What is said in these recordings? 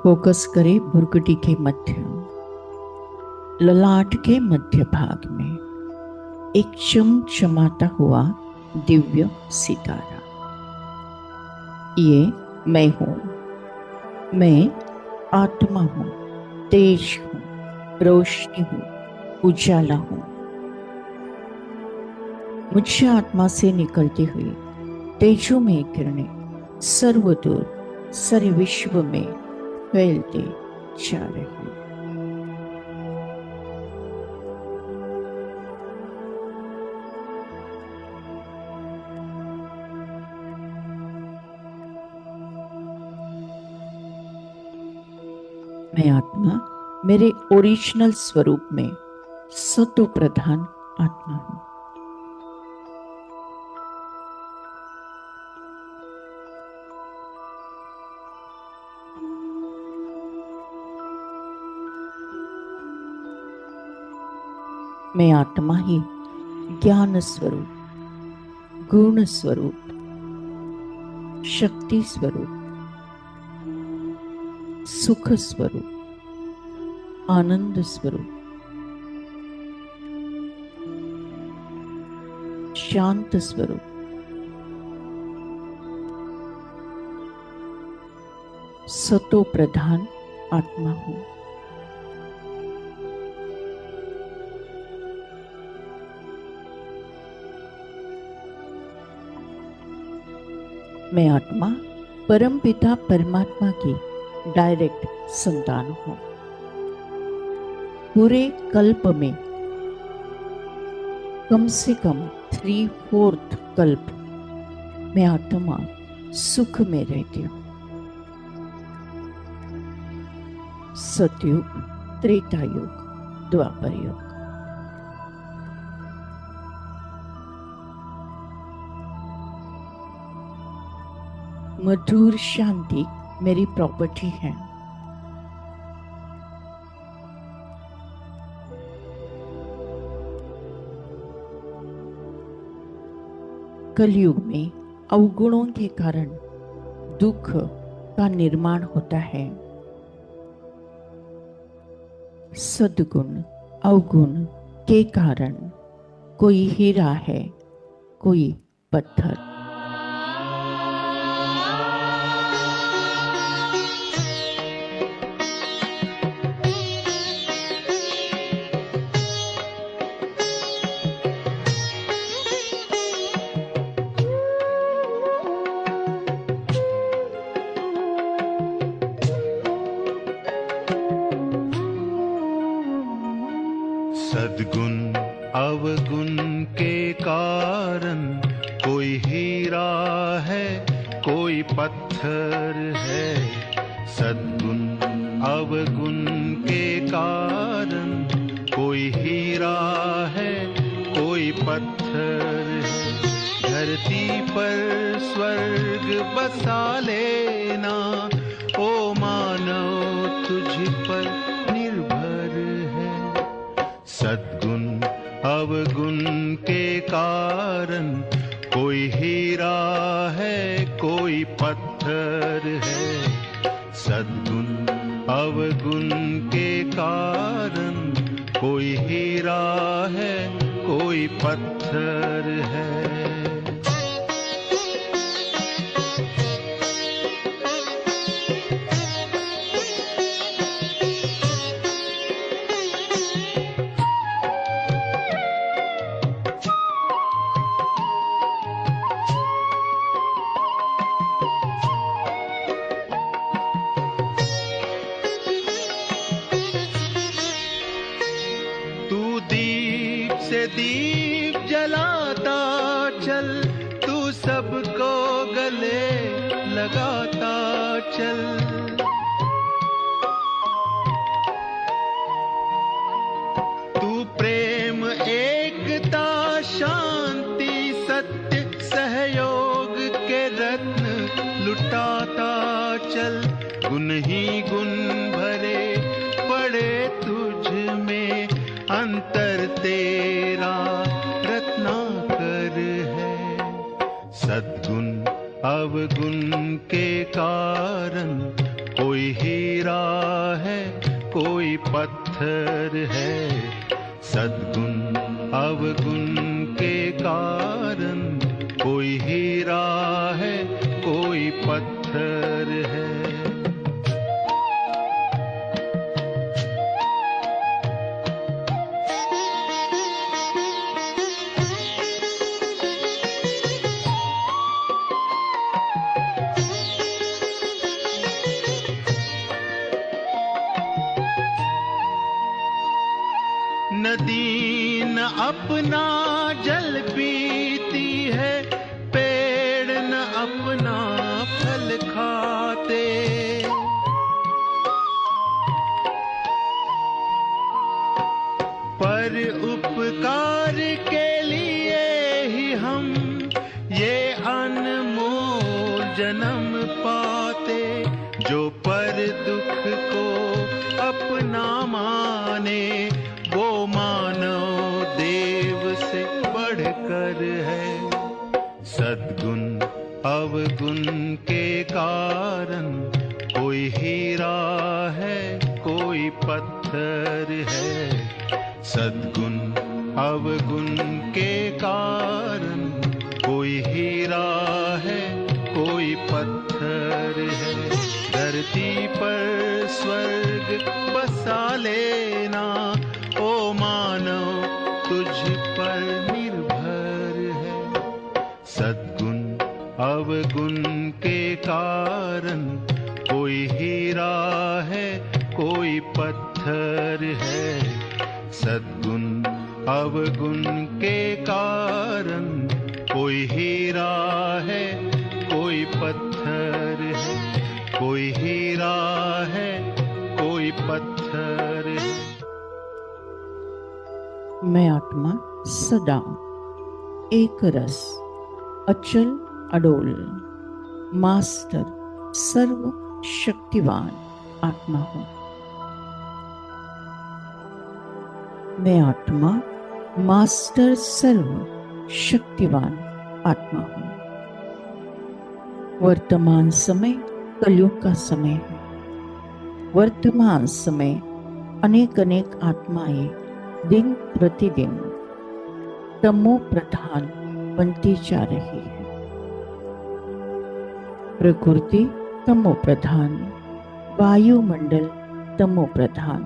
Focus करें भुरकटी के मध्य, ललाट के मध्य भाग में एक चमचमाता हुआ दिव्य सितारा। ये मैं हूं। मैं आत्मा हूं, तेज हूं, रोशनी हूं, उजाला हूं। मुझे आत्मा से निकलती हुई तेजोमय किरणें सर्वदूर सारे विश्व में फैलते जा रही हैं। मैं आत्मा मेरे ओरिजिनल स्वरूप में सतो प्रधान आत्मा हूं। मैं आत्मा ही ज्ञान स्वरूप, गुण स्वरूप, शक्ति स्वरूप, सुख स्वरूप, आनंद स्वरूप, शांत स्वरूप, सतो प्रधान आत्मा हूं। मैं आत्मा परमपिता परमात्मा की डायरेक्ट संतान हूं। पूरे कल्प में कम से कम 3/4 कल्प मैं आत्मा सुख में रहती हूं। सतयुग, त्रेता युग, द्वापर युग। मधुर शांति मेरी प्रॉपर्टी है। कलयुग में अवगुणों के कारण दुख का निर्माण होता है। सद्गुण अवगुण के कारण कोई हीरा है, कोई पत्थर। सद्गुण अवगुण के कारण कोई हीरा है, कोई पत्थर है। सद्गुण अवगुण के कारण कोई हीरा है, कोई पत्थर है। धरती पर स्वर्ग बसा लेना, ओ मानव तुझ पर निर्भर है। सद्गुण अवगुण के कारण कोई हीरा है, कोई पत्थर है। सद्गुण अवगुण के कारण कोई हीरा है, कोई पत्थर है। दीप जलाता चल, तू सबको गले लगाता चल। तू प्रेम एकता शांति सत्य सहयोग के रत्न लुटाता चल। गुण ही गुण भरे पड़े तुझ में, अंतर तेरा रत्नाकर है। सद्गुण अवगुण के कारण कोई हीरा हीरा है, कोई पत्थर है। सद्गुण अवगुण के कारण कोई हीरा है, कोई पत्थर है। नदी न अपना जल पीती है, पेड़ न अपना फल खाते। पर उपकार के लिए ही हम ये अनमोल जन्म पाते। जो पर दुख को अपना माने, वो मानव देव से बढ़कर है। सद्गुण अवगुण के कारण कोई हीरा है, कोई पत्थर है। सद्गुण अवगुण के कारण कोई हीरा है, कोई पत्थर है। धरती पर स्वर्ग बसा लेना, ओ मानव तुझ पर निर्भर है। सद्गुण अवगुण के कारण कोई हीरा है, कोई पत्थर है। सद्गुण अवगुण के कारण कोई हीरा है, कोई पत्थर है। कोई हीरा है, कोई पत्थर है। मैं आत्मा सदा एक रस, अचल अडोल, मास्टर सर्व शक्तिवान आत्मा हूँ। मैं आत्मा मास्टर सर्व शक्तिवान आत्मा हूँ। वर्तमान समय कलयुग का समय है। वर्तमान समय अनेक अनेक आत्माएं दिन प्रतिदिन तमो प्रधान बनती जा रही है। प्रकृति तमो प्रधान, वायुमंडल तमो प्रधान,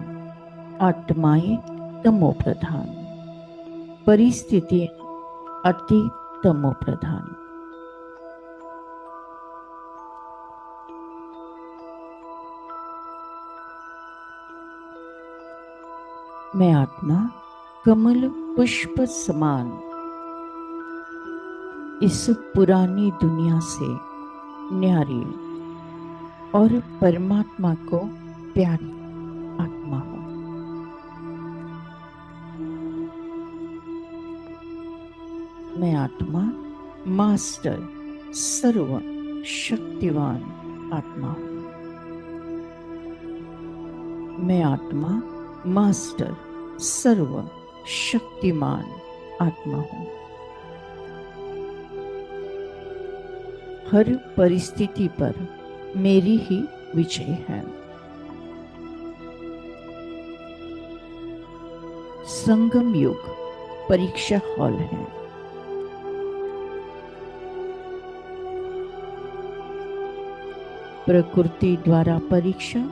आत्माएं तमो प्रधान, परिस्थितियां अति तमो प्रधान। मैं आत्मा कमल पुष्प समान इस पुरानी दुनिया से न्यारी और परमात्मा को प्यारी आत्मा हूँ। मैं आत्मा मास्टर सर्व शक्तिवान आत्मा हूँ। मैं आत्मा मास्टर सर्व शक्तिमान आत्मा हूँ। हर परिस्थिति पर मेरी ही विजय है। संगम युग परीक्षा हॉल है। प्रकृति द्वारा परीक्षा,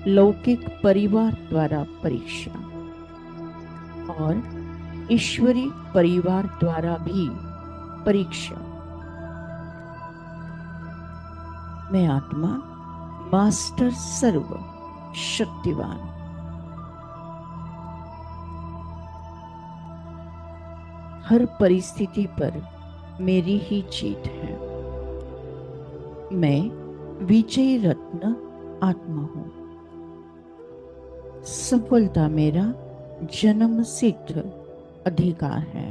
लौकिक परिवार द्वारा परीक्षा और ईश्वरी परिवार द्वारा भी परीक्षा। मैं आत्मा मास्टर सर्व शक्तिवान। हर परिस्थिति पर मेरी ही जीत है। मैं विजय रत्न आत्मा हूँ। सफलता मेरा जन्म सिद्ध अधिकार है।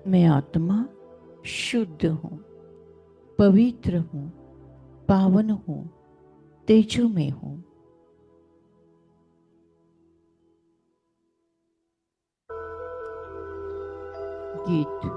मैं आत्मा शुद्ध हूँ, पवित्र हूँ, पावन हूँ, तेजोमय हूँ। गीत।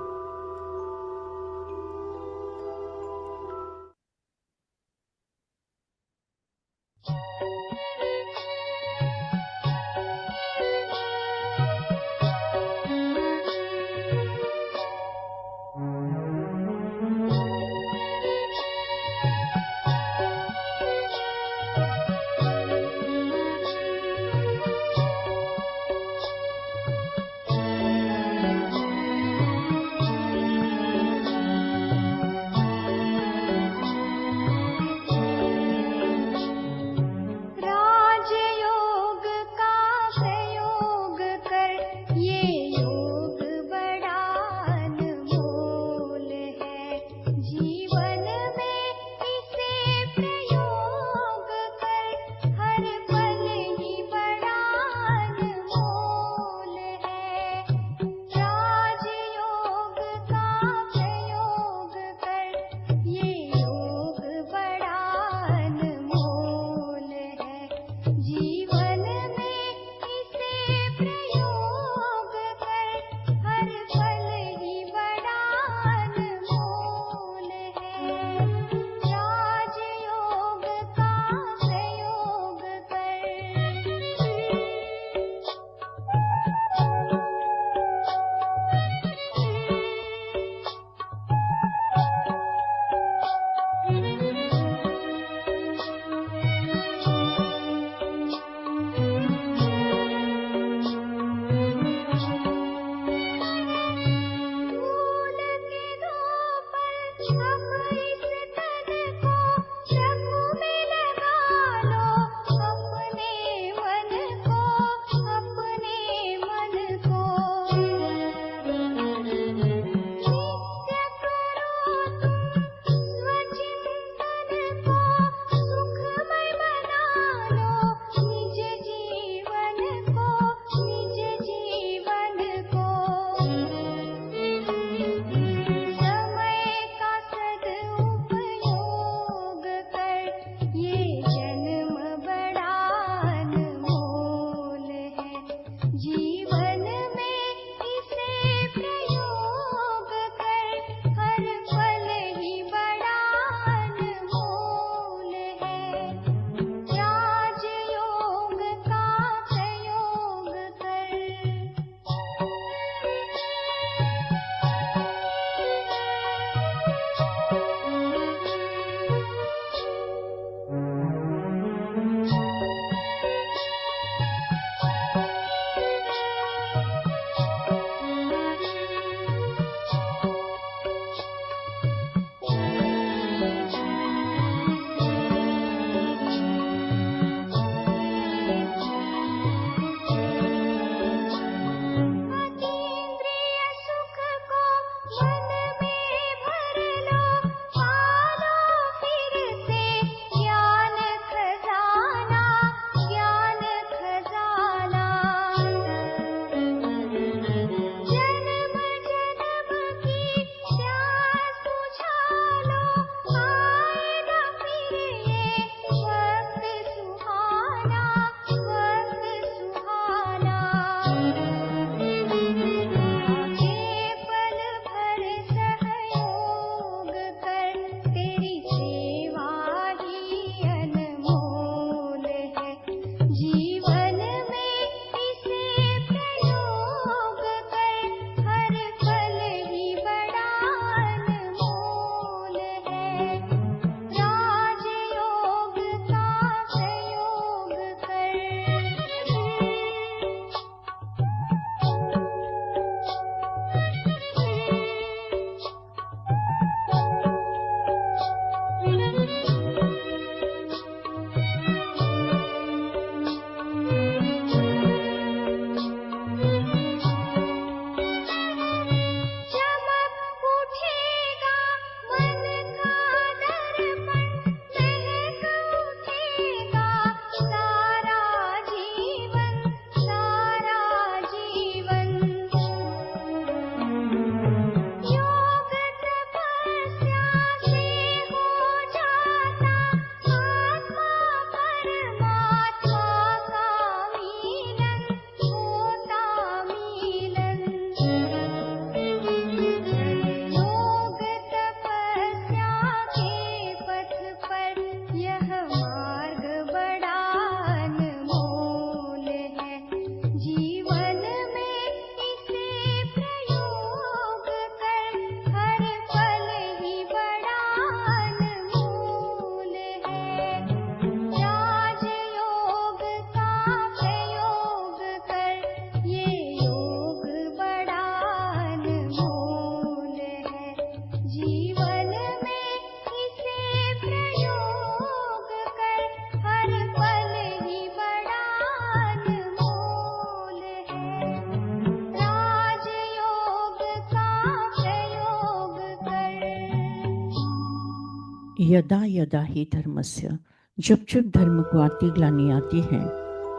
यदा यदा ही धर्मस्य, जब जब धर्म को आती ग्लानि आती है,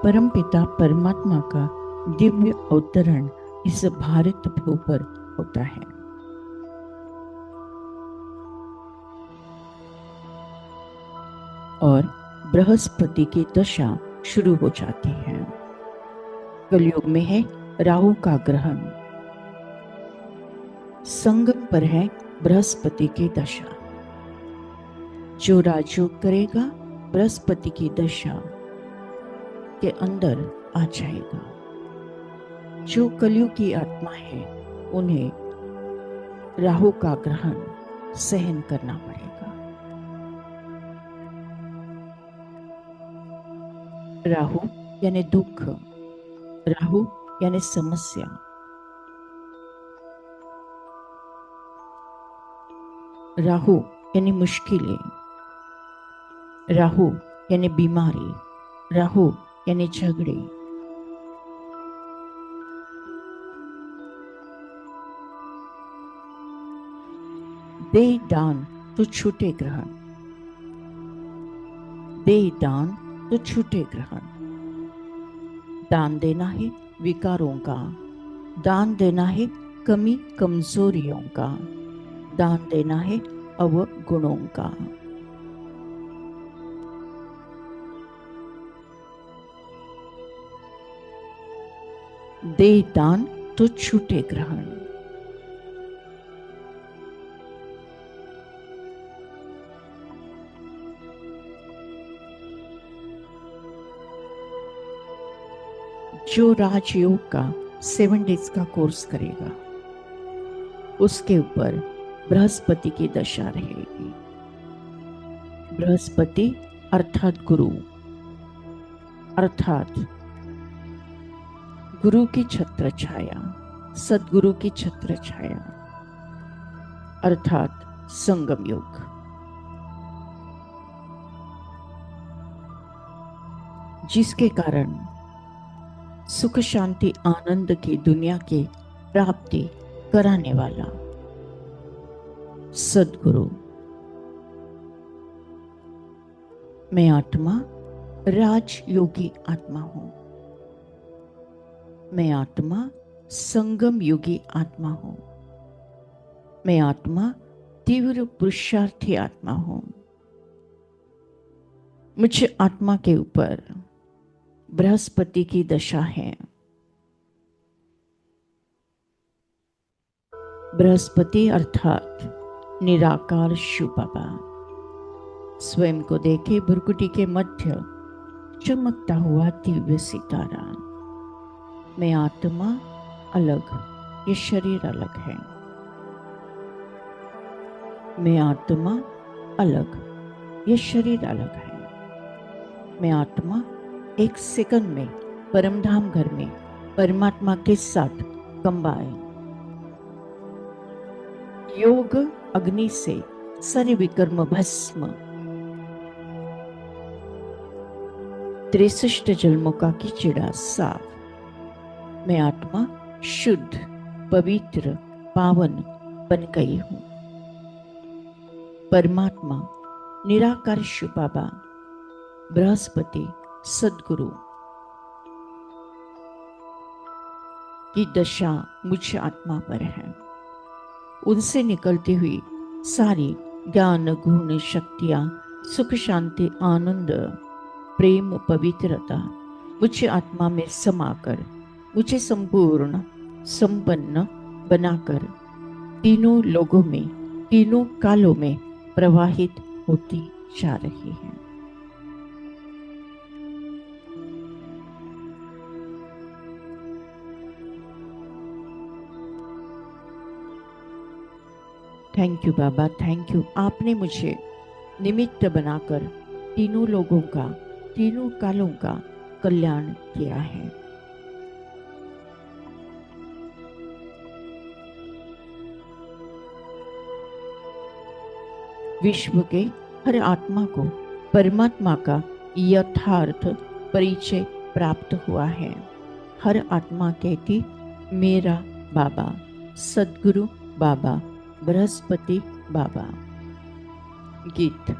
परम पिता परमात्मा का दिव्य अवतरण इस भारत भू पर होता है। और बृहस्पति की दशा शुरू हो जाती है। कलयुग में है राहु का ग्रहण, संगम पर है बृहस्पति की दशा। जो राजयोग करेगा बृहस्पति की दशा के अंदर आ जाएगा। जो कलयुग की आत्मा है उन्हें राहु का ग्रहण सहन करना पड़ेगा। राहु यानी दुख, राहु यानी समस्या, राहु यानी मुश्किलें, राहु यानी बीमारी, राहु यानी झगड़े। दे दान तो छूटे ग्रहण, दे दान तो छूटे ग्रहण। दान देना है विकारों का, दान देना है कमी कमजोरियों का, दान देना है अवगुणों का। दे दान तो छूटे ग्रहण। जो राजयोग का 7 डेज का कोर्स करेगा उसके ऊपर बृहस्पति की दशा रहेगी। बृहस्पति अर्थात गुरु, अर्थात गुरु की छत्र छाया, सदगुरु की छत्र छाया, अर्थात संगम युग। जिसके कारण सुख शांति आनंद की दुनिया की प्राप्ति कराने वाला सदगुरु। मैं आत्मा राजयोगी आत्मा हूं, मैं आत्मा संगम योगी आत्मा हूं, मैं आत्मा तीव्र पुरुषार्थी आत्मा हूं। मुझे आत्मा के ऊपर बृहस्पति की दशा है। बृहस्पति अर्थात निराकार शिव बाबा। स्वयं को देखे भुरकुटी के मध्य चमकता हुआ दिव्य सितारा। मैं आत्मा अलग, ये शरीर अलग है। मैं आत्मा अलग, ये शरीर अलग है। मैं आत्मा एक सेकंड में परमधाम घर में परमात्मा के साथ कंबाए। योग अग्नि से सारे विकर्म भस्म, 63 जन्मों का कीचड़ा साफ। मैं आत्मा शुद्ध पवित्र पावन बन गई हूं। परमात्मा निराकार शिव बाबा बृहस्पति सदगुरु की दशा मुझ आत्मा पर है। उनसे निकलती हुई सारी ज्ञान गुण शक्तियां सुख शांति आनंद प्रेम पवित्रता मुझे आत्मा में समाकर मुझे संपूर्ण संपन्न बनाकर तीनों लोगों में तीनों कालों में प्रवाहित होती जा रही है। Thank you Baba, thank you. आपने मुझे निमित्त बनाकर तीनों लोगों का तीनों कालों का कल्याण किया है। विश्व के हर आत्मा को परमात्मा का यथार्थ परिचय प्राप्त हुआ है। हर आत्मा कहती मेरा बाबा, सदगुरु बाबा, बृहस्पति बाबा। गीत।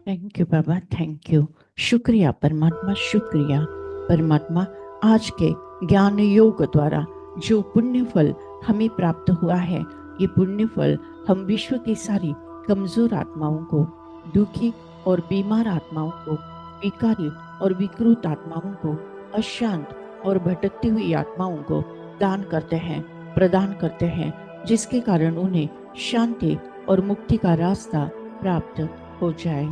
Thank you Baba, thank you. शुक्रिया परमात्मा, शुक्रिया परमात्मा। आज के ज्ञान योग द्वारा जो पुण्य फल हमें प्राप्त हुआ है, ये पुण्य फल हम विश्व की सारी कमजोर आत्माओं को, दुखी और बीमार आत्माओं को, विकारी और विकृत आत्माओं को अशांत और भटकती हुई आत्माओं को दान करते हैं, प्रदान करते हैं, जिसके कारण उन्हें शांति और मुक्ति का रास्ता प्राप्त हो जाए।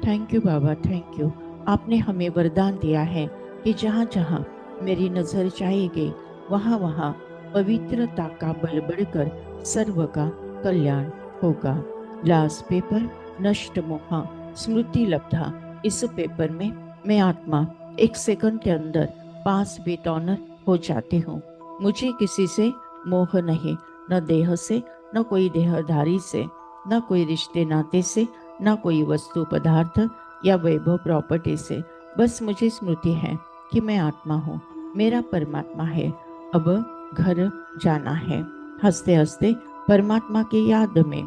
Thank you Baba, thank you. आपने हमें वरदान दिया है कि जहाँ जहाँ मेरी नजर जाएगी वहाँ वहाँ पवित्रता का बल बढ़कर सर्व का कल्याण होगा। लास्ट पेपर नष्ट मोहा स्मृति लब्धा। इस पेपर में मैं आत्मा 1 सेकंड के अंदर 5 फीट ऑनर हो जाती हूँ। मुझे किसी से मोह नहीं, न देह से, न कोई देहधारी से, न कोई रिश्ते नाते से, न कोई वस्तु पदार्थ या वैभव प्रॉपर्टी से। बस मुझे स्मृति है कि मैं आत्मा हूँ, मेरा परमात्मा है, अब घर जाना है। हंसते हंसते परमात्मा की याद में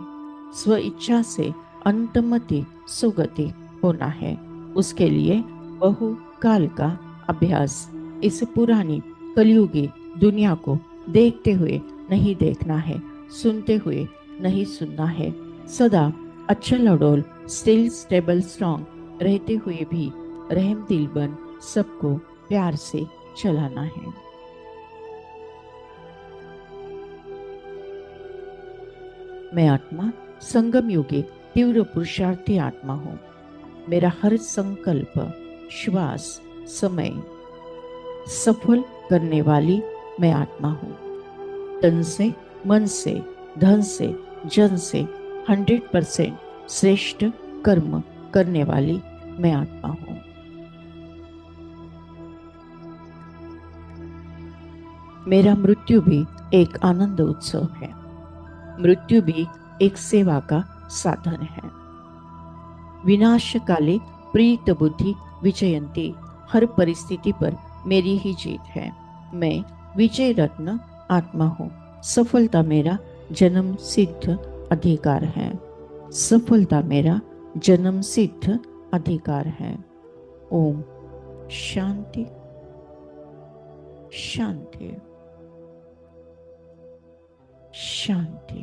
स्व इच्छा से अंतमति सुगति होना है। उसके लिए बहु काल का अभ्यास। इस पुरानी कलयुगी दुनिया को देखते हुए नहीं देखना है, सुनते हुए नहीं सुनना है। सदा अचल अडोल स्टिल स्टेबल स्ट्रॉन्ग रहते हुए भी रहम दिल बन सबको प्यार से चलाना है। मैं आत्मा संगम युगी तीव्र पुरुषार्थी आत्मा हूँ। मेरा हर संकल्प, श्वास, समय सफल करने वाली मैं आत्मा हूँ। तन से, मन से, धन से, जन से 100% श्रेष्ठ कर्म करने वाली मैं आत्मा हूँ। मेरा मृत्यु भी एक आनंद उत्सव है। मृत्यु भी एक सेवा का साधन है। विनाश काले प्रीत बुद्धि विजयंती। हर परिस्थिति पर मेरी ही जीत है। मैं विजय रत्न आत्मा हूँ। सफलता मेरा जन्म सिद्ध अधिकार है। सफलता मेरा जन्म सिद्ध अधिकार है। ओम शांति शांति शांति।